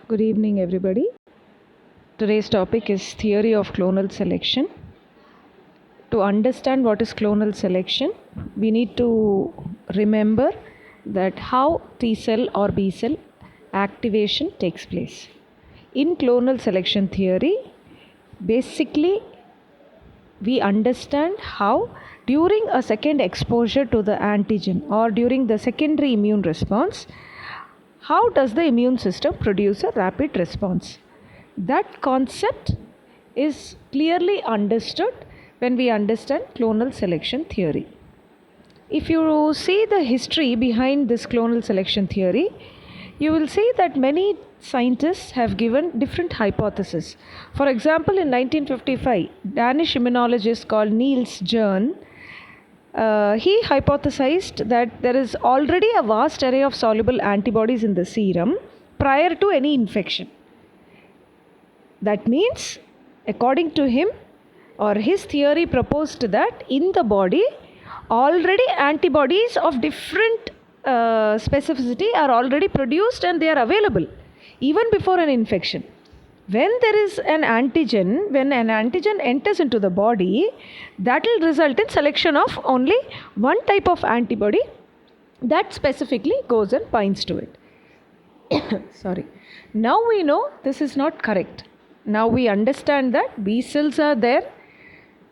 Good evening, everybody. Today's topic is theory of clonal selection. To understand what is clonal selection, we need to remember that how T cell or B cell activation takes place. In clonal selection theory, basically we understand how during a second exposure to the antigen or during the secondary immune response, how does the immune system produce a rapid response. That concept is clearly understood when we understand clonal selection theory. If you see the history behind this clonal selection theory, you will see that many scientists have given different hypotheses. For example, in 1955, Danish immunologist called Niels Jern, he hypothesized that there is already a vast array of soluble antibodies in the serum prior to any infection. That means, according to him, or his theory proposed that in the body, already antibodies of different specificity are already produced and they are available even before an infection. When there is an antigen, when an antigen enters into the body, that will result in selection of only one type of antibody that specifically goes and binds to it. Sorry. Now we know this is not correct. Now we understand that B cells are there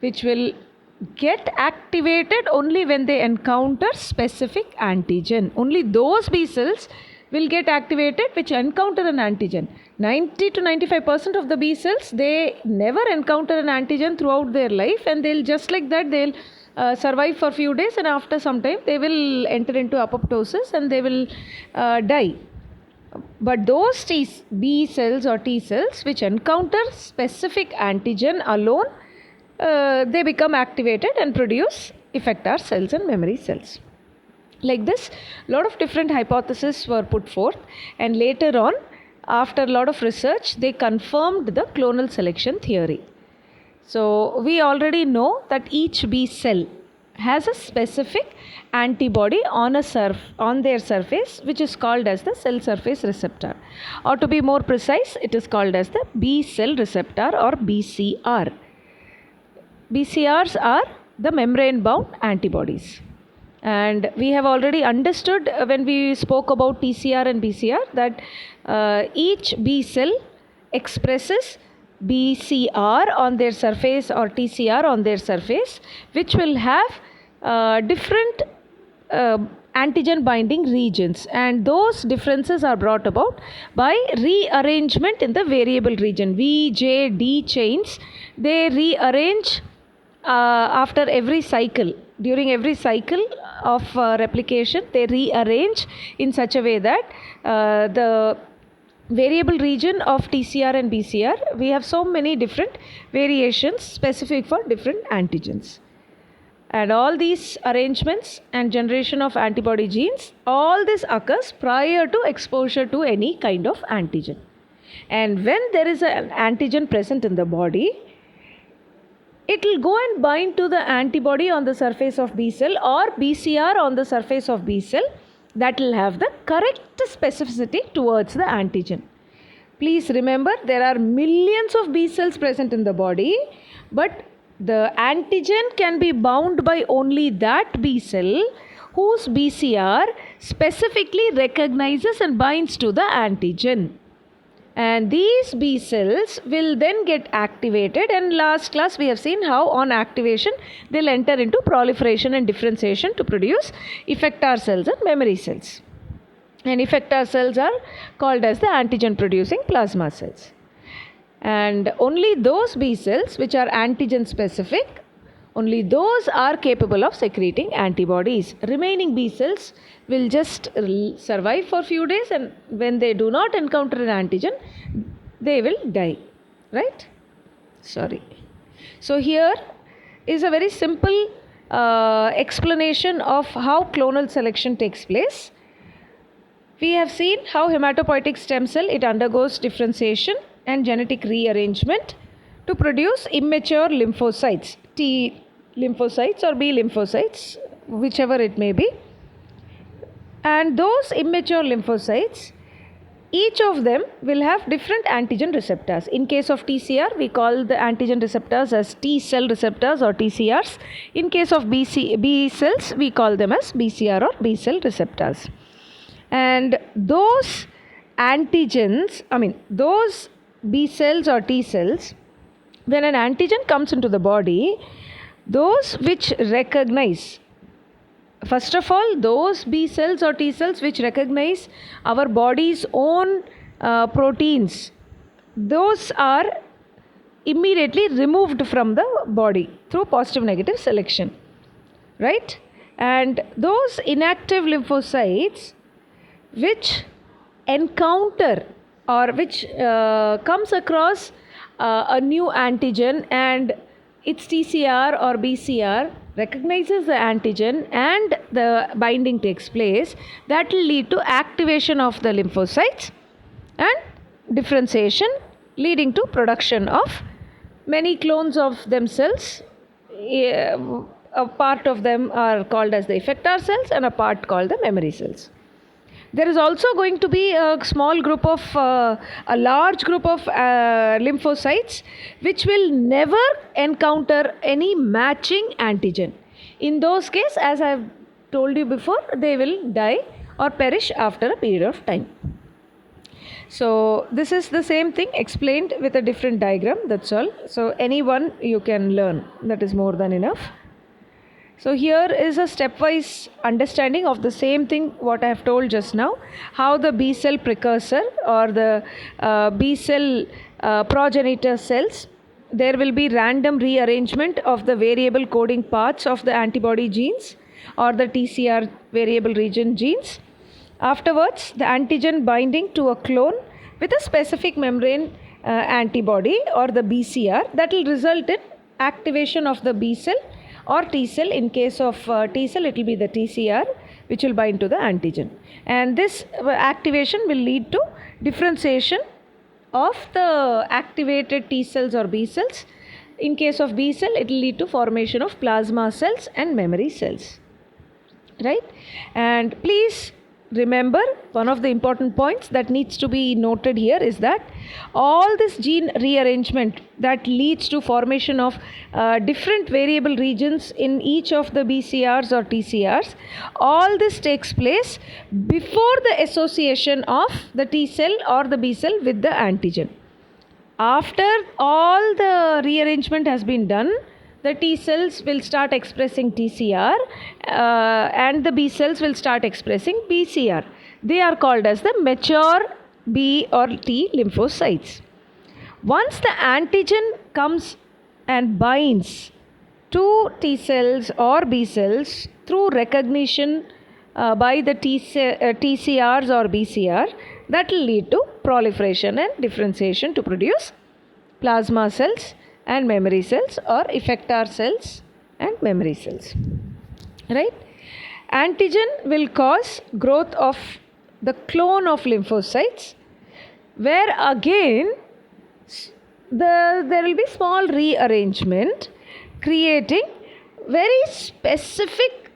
which will get activated only when they encounter specific antigen. Only those B cells will get activated which encounter an antigen. 90 to 95% of the B cells, they never encounter an antigen throughout their life, and they'll just like that they'll survive for a few days, and after some time they will enter into apoptosis and they will die. But those B cells or T cells which encounter specific antigen alone, they become activated and produce effector cells and memory cells. Like this, a lot of different hypotheses were put forth, and later on, after a lot of research, they confirmed the clonal selection theory. So we already know that each B cell has a specific antibody on their surface, which is called as the cell surface receptor, or to be more precise, it is called as the B cell receptor or BCR. BCRs are the membrane bound antibodies. And we have already understood when we spoke about TCR and BCR that each B cell expresses BCR on their surface or TCR on their surface, which will have different antigen binding regions, and those differences are brought about by rearrangement in the variable region. V, J, D chains, they rearrange after every cycle. During every cycle of replication, they rearrange in such a way that the variable region of TCR and BCR, we have so many different variations specific for different antigens. And all these arrangements and generation of antibody genes, all this occurs prior to exposure to any kind of antigen. And when there is an antigen present in the body, it will go and bind to the antibody on the surface of B cell or BCR on the surface of B cell that will have the correct specificity towards the antigen. Please remember, there are millions of B cells present in the body, but the antigen can be bound by only that B cell whose BCR specifically recognizes and binds to the antigen. And these B cells will then get activated, and last class we have seen how on activation they'll enter into proliferation and differentiation to produce effector cells and memory cells. And effector cells are called as the antigen producing plasma cells. And only those B cells which are antigen specific, only those are capable of secreting antibodies. Remaining B cells will just survive for a few days, and when they do not encounter an antigen, they will die. Right? Sorry. So here is a very simple explanation of how clonal selection takes place. We have seen how hematopoietic stem cell, it undergoes differentiation and genetic rearrangement to produce immature lymphocytes, T lymphocytes or B lymphocytes, whichever it may be. And those immature lymphocytes each of them will have different antigen receptors. In case of TCR, we call the antigen receptors as T cell receptors or TCRs. In case of B cells, we call them as BCR or B cell receptors. And those antigens, those B cells or T cells, when an antigen comes into the body, those which recognize, first of all, those B cells or T cells which recognize our body's own proteins, those are immediately removed from the body through positive negative selection, right? And those inactive lymphocytes which encounter or which comes across a new antigen and its TCR or BCR recognizes the antigen and the binding takes place, that will lead to activation of the lymphocytes and differentiation, leading to production of many clones of themselves. A part of them are called as the effector cells and a part called the memory cells. There is also going to be a small group of, a large group of lymphocytes which will never encounter any matching antigen. In those cases, as I have told you before, they will die or perish after a period of time. So this is the same thing explained with a different diagram, that's all. So anyone you can learn, that is more than enough. So here is a stepwise understanding of the same thing what I have told just now, how the B cell precursor or the B cell progenitor cells, there will be random rearrangement of the variable coding parts of the antibody genes or the TCR variable region genes. Afterwards, the antigen binding to a clone with a specific membrane antibody or the BCR, that will result in activation of the B cell or T cell. In case of T cell, it will be the TCR which will bind to the antigen, and this activation will lead to differentiation of the activated T cells or B cells. In case of B cell, it will lead to formation of plasma cells and memory cells, right? And please remember, one of the important points that needs to be noted here is that all this gene rearrangement that leads to formation of different variable regions in each of the BCRs or TCRs, all this takes place before the association of the T cell or the B cell with the antigen. After all the rearrangement has been done, the T cells will start expressing TCR and the B cells will start expressing BCR. They are called as the mature B or T lymphocytes. Once the antigen comes and binds to T cells or B cells through recognition by the TCRs or BCR, that will lead to proliferation and differentiation to produce plasma cells and memory cells or effector cells and memory cells, right? Antigen will cause growth of the clone of lymphocytes, where again there will be small rearrangement creating very specific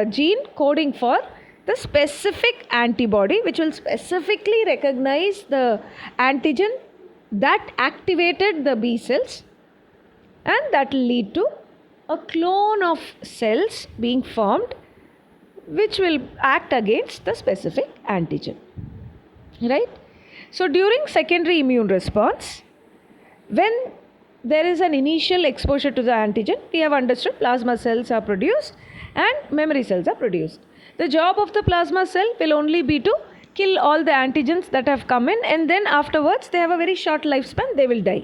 gene coding for the specific antibody which will specifically recognize the antigen that activated the B cells, and that will lead to a clone of cells being formed which will act against the specific antigen, right? So during secondary immune response, when there is an initial exposure to the antigen, we have understood plasma cells are produced and memory cells are produced. The job of the plasma cell will only be to kill all the antigens that have come in, and then afterwards they have a very short lifespan, they will die.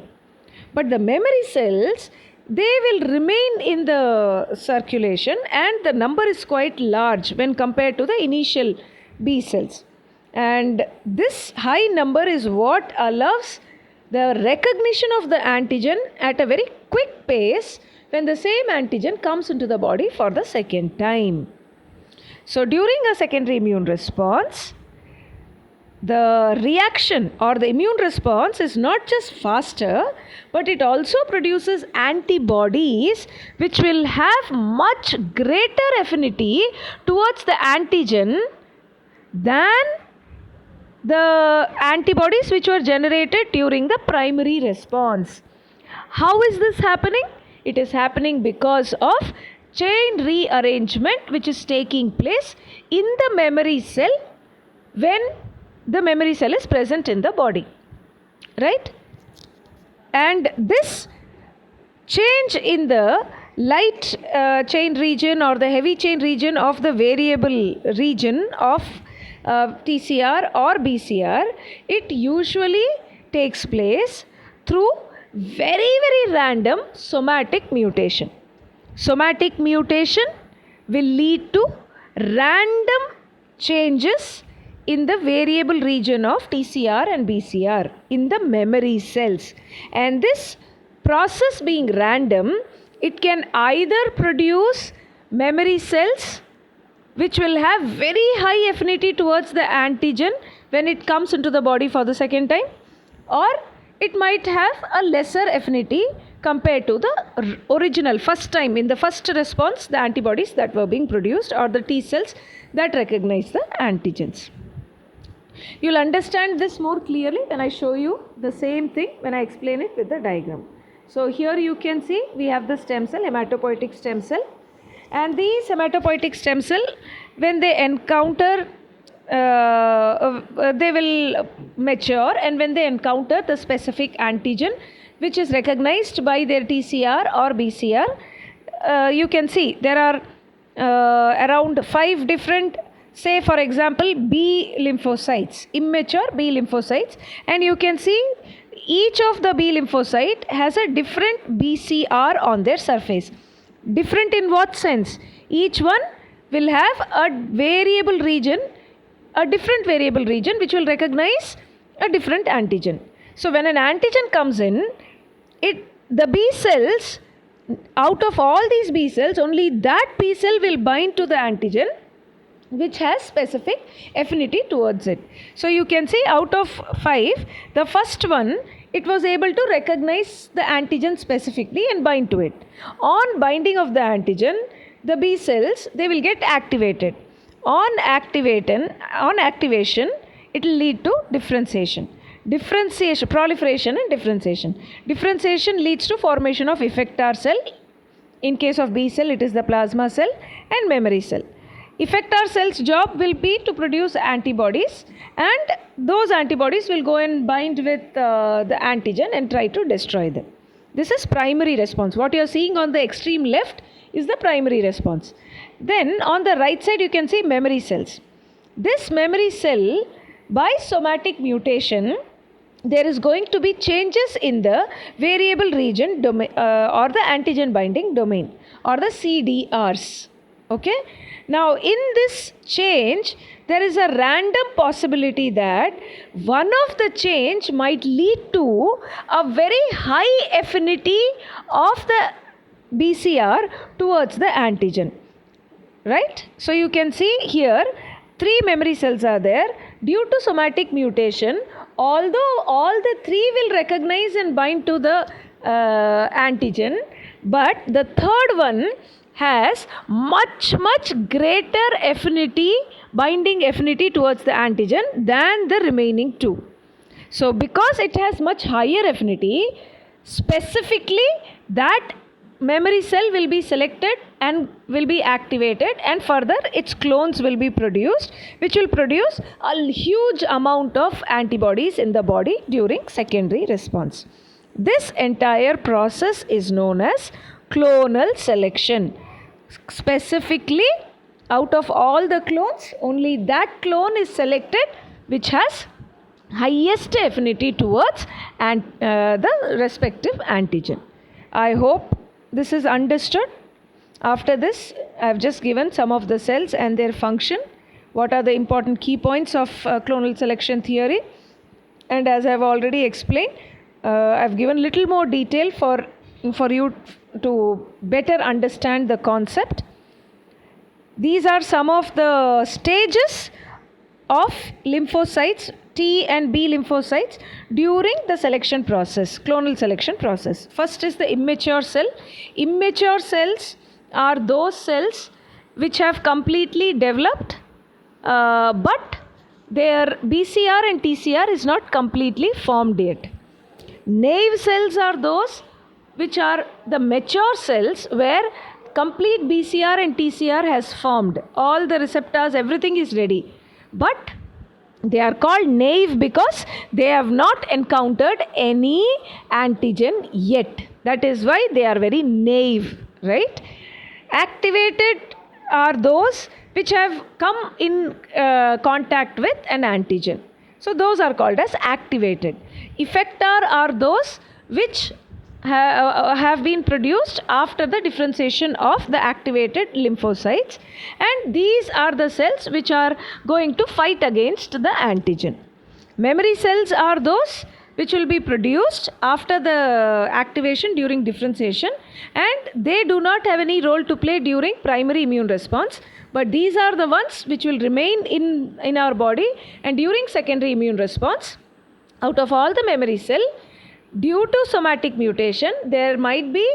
But the memory cells, they will remain in the circulation, and the number is quite large when compared to the initial B cells. And this high number is what allows the recognition of the antigen at a very quick pace when the same antigen comes into the body for the second time. So during a secondary immune response, the reaction or the immune response is not just faster, but it also produces antibodies which will have much greater affinity towards the antigen than the antibodies which were generated during the primary response. How is this happening? It is happening because of chain rearrangement which is taking place in the memory cell when the memory cell is present in the body, right? And this change in the light chain region or the heavy chain region of the variable region of TCR or BCR, it usually takes place through very random somatic mutation. Somatic mutation will lead to random changes in the variable region of TCR and BCR in the memory cells. And this process being random, it can either produce memory cells which will have very high affinity towards the antigen when it comes into the body for the second time, or it might have a lesser affinity compared to the original first time, in the first response, the antibodies that were being produced or the T cells that recognize the antigens. You'll understand this more clearly when I show you the same thing when I explain it with the diagram. So here you can see we have the stem cell, hematopoietic stem cell, and these hematopoietic stem cell, when they encounter they will mature, and when they encounter the specific antigen which is recognized by their TCR or BCR, you can see there are around 5 different, say for example B lymphocytes, immature B lymphocytes, and you can see each of the B lymphocyte has a different BCR on their surface. Different in what sense? Each one will have a variable region, a different variable region which will recognize a different antigen. So when an antigen comes in, the B cells, out of all these B cells, only that B cell will bind to the antigen which has specific affinity towards it. So you can see out of 5, the first one, it was able to recognize the antigen specifically and bind to it. On binding of the antigen, the B cells, they will get activated. On activation, it will lead to differentiation. Proliferation and differentiation. Differentiation leads to formation of effector cell. In case of B cell, it is the plasma cell and memory cell. Effector cell's job will be to produce antibodies, and those antibodies will go and bind with the antigen and try to destroy them. This is primary response. What you are seeing on the extreme left is the primary response. Then on the right side you can see memory cells. This memory cell, by somatic mutation, there is going to be changes in the variable region domain or the antigen binding domain or the CDRs. Okay. Now in this change, there is a random possibility that one of the change might lead to a very high affinity of the BCR towards the antigen. Right? So you can see here 3 memory cells are there. Due to somatic mutation, although all the 3 will recognize and bind to the antigen, but the third one has much greater affinity, binding affinity towards the antigen than the remaining 2. So because it has much higher affinity, specifically that memory cell will be selected and will be activated, and further its clones will be produced, which will produce a huge amount of antibodies in the body during secondary response. This entire process is known as clonal selection. Specifically, out of all the clones, only that clone is selected which has highest affinity towards the respective antigen. I hope this is understood. After this, I have just given some of the cells and their function. What are the important key points of clonal selection theory? And as I have already explained, I have given little more detail for you to better understand the concept. These are some of the stages of lymphocytes, T and B lymphocytes, during the selection process, clonal selection process. First is the immature cell. Immature cells are those cells which have completely developed but their BCR and TCR is not completely formed yet. Naive cells are those which are the mature cells where complete BCR and TCR has formed. All the receptors, everything is ready. But they are called naive because they have not encountered any antigen yet. That is why they are very naive, right? Activated are those which have come in contact with an antigen. So those are called as activated. Effector are those which have been produced after the differentiation of the activated lymphocytes, and these are the cells which are going to fight against the antigen. Memory cells are those which will be produced after the activation during differentiation, and they do not have any role to play during primary immune response, but these are the ones which will remain in our body and during secondary immune response. Out of all the memory cell, due to somatic mutation, there might be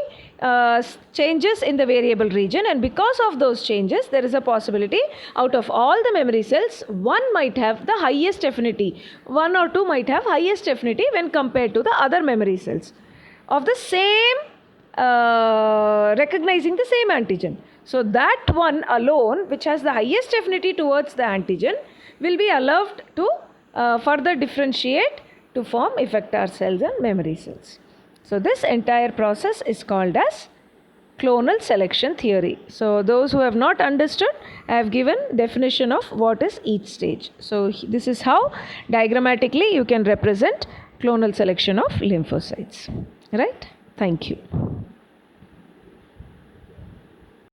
changes in the variable region, and because of those changes, there is a possibility out of all the memory cells, one might have the highest affinity. One or two might have highest affinity when compared to the other memory cells of the same, recognizing the same antigen. So that one alone, which has the highest affinity towards the antigen, will be allowed to further differentiate to form effector cells and memory cells. So this entire process is called as clonal selection theory. So those who have not understood, I have given definition of what is each stage. So this is how diagrammatically you can represent clonal selection of lymphocytes. Right? Thank you.